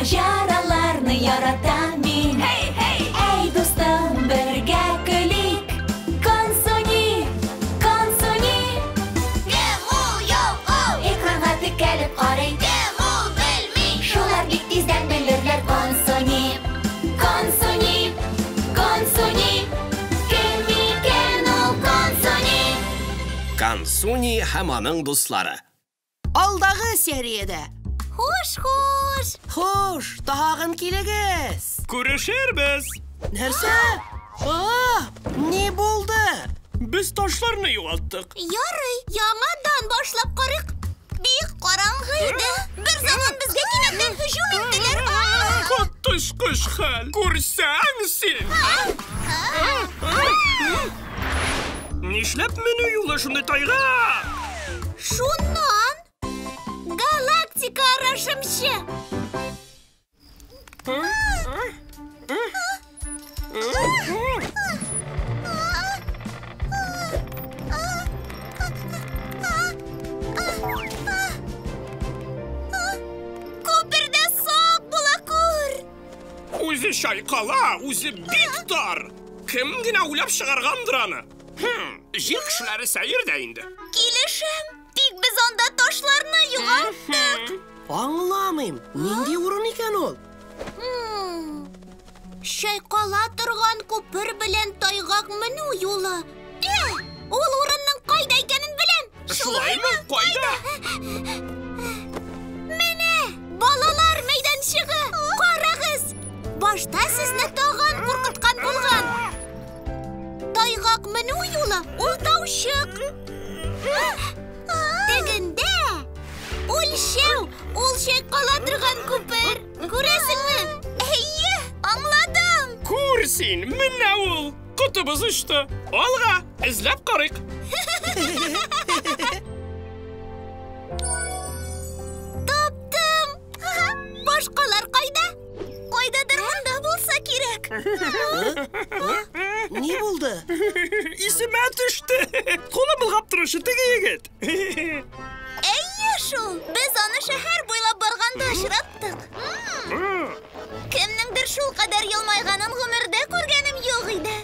Мажараларны яратам мин. Эй, достым, бергә көлик. Консуни, консуни. Кем ул яу-ау? Экранга текәлеп карый. Кем ул белми? Шулар бик тиздән белерләр консуни. Консуни, консуни. Кем икән ул консуни? Консуни һәм аның дуслары. Алдагы сериядә. Хуш. Хош, тагын килегез. Күрешербез. Нәрсә? Не булды? Без ташларны югалттык. Ярый, яңадан башлап карыйк. Бик караңгы иде. Бер заман безгә кинәттән һөҗүм иттеләр. Котышкыш хәл. Күрсәң син. Нишләп менү юлы шундый тайга? Шуннан галактика арашымчы. Күпердә сак була күр. Үзе шайкала, үзе бик тар. Кем генә уйлап чыгаргандыр аны? Җир кешеләре сәердә инде. Килешәм. Тик без анда ташларны югалттык. Аңламыйм. Нинди урын икән ул? Шайкала торган күпер белән тайгак менү юлы. Ул урынның кайда икәнен беләм. Шулаймы? Кайда? Менә, балалар мәйданчыгы. Карагыз. Башта сезне тагын куркыткан булган. Тайгак менү юлы ул таучык. Тегендә үлчәү, ул шайкала торган күпер. Күрәсеңме? Әйе, аңладым. Күр син, менә ул. Котыбыз очты. Алга, эзләп карыйк. Таптым. Башкалар кайда? Кайдадыр монда булса кирәк. Не булды? Исемә төште. Кулы булгап торышы теге егет. Әйе шул. Без аны шәһәр буйлап барганда очраттык. Кемнеңдер шул кадәр елмайганын гомердә күргәнем юк иде.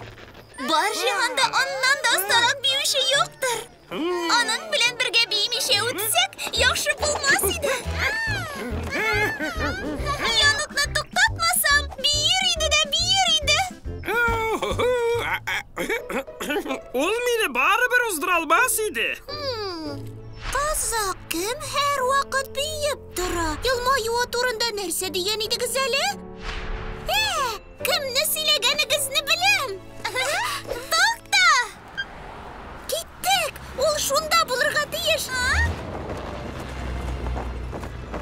Бар җиһанда аннан да остарак биюче юктыр. Аның белән бергә биемичә үтсәк, яхшы булмас иде. Яныкны туктатмасам, биер иде дә биер иде. Ул мине барыбер уздыра алмас иде. Казак кем һәр вакыт биеп тора? Елмаюы турында нәрсә дигән идегез әле? Кемне сөйләгәнегезне беләм. Тукта! Киттек! Ул шунда булырга тиеш.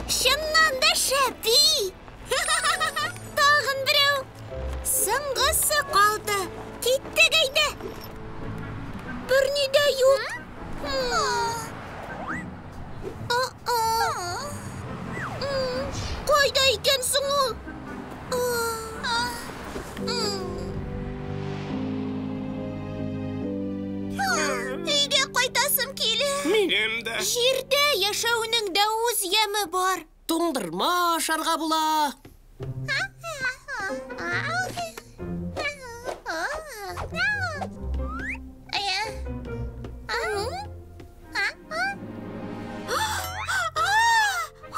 Чыннан да шәп бий. Тагын берәү. Соңгысы калды. Киттек әйдә. Берни дә юк. Кайда икән соң ул? Өйгә кайтасым килә. Минем дә. Җирдә яшәүнең дә үз яме бар. Туңдырма ашарга була.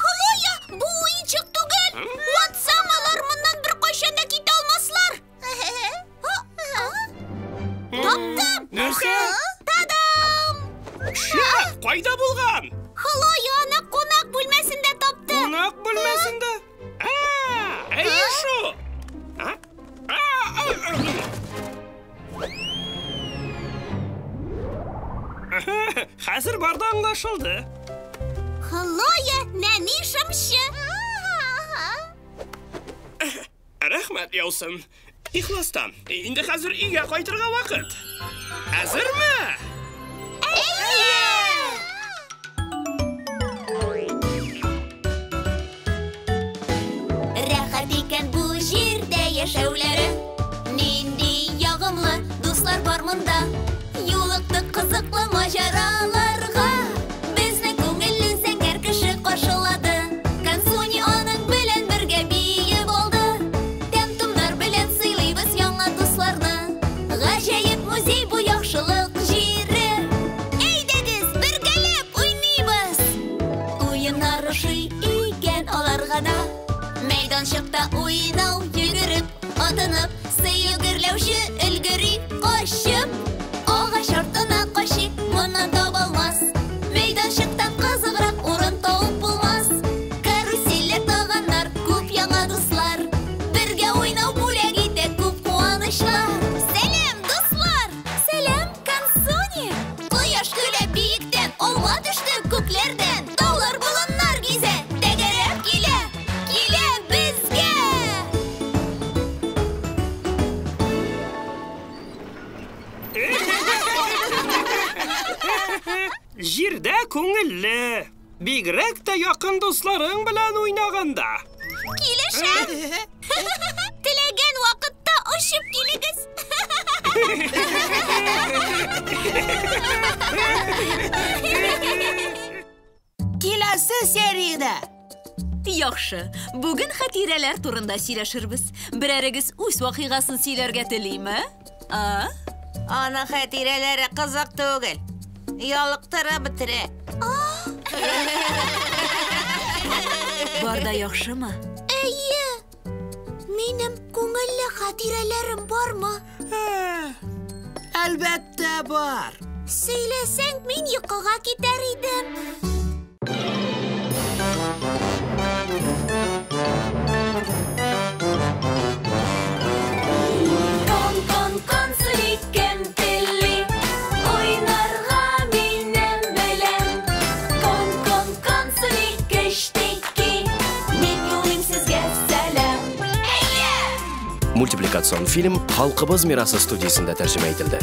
Хлоя, бу уенчык түгел. Ватсаң алар моннан бер кайчан да китә алмаслар. Таптым. Нәрсә? Тадам! Кайда булган? Хлоя аны кунак бүлмәсендә тапты. Кунак бүлмәсендә. Әйе шу. Хәзер барда аңлашылды. Хлоя, нәни шымчы. Рәхмәт яусын. Ихластан. Инде хәзер өйгә кайтырга вакыт. Хәзерме? Рәхәт икән бу җирдә яшәүләре. Нинди ягымлы дуслар бар монда. Юлыктык кызыклы маҗараларга. Безне күңелле зәңгәр кеше каршылады. Консуни аның белән бергә бии. Җирдә күңелле. Бигрәк тә якын дусларың белән уйнаганда. Килешәм. Теләгән вакытта очып килегез. Киләсе серияда. Яхшы, бүген хатирәләр турында сөйләшербез. Берәрегез үз вакыйгасын сөйләргә телиме? Аның хатирәләре кызык түгел. Ялыктыра бетерә. Бар да яхшымы? Әйе. Минем күңелле хатирәләрем бармы? Әлбәттә бар. Сөйләсәң, мин йокыга китәр идем. Консуни кем телли, уйнарга минем белән. Консуни кештеки, мин юлым сезгә сәлам. Мультипликацион фильм «Халкыбыз мирасы» студиясында тәрҗемә ителде.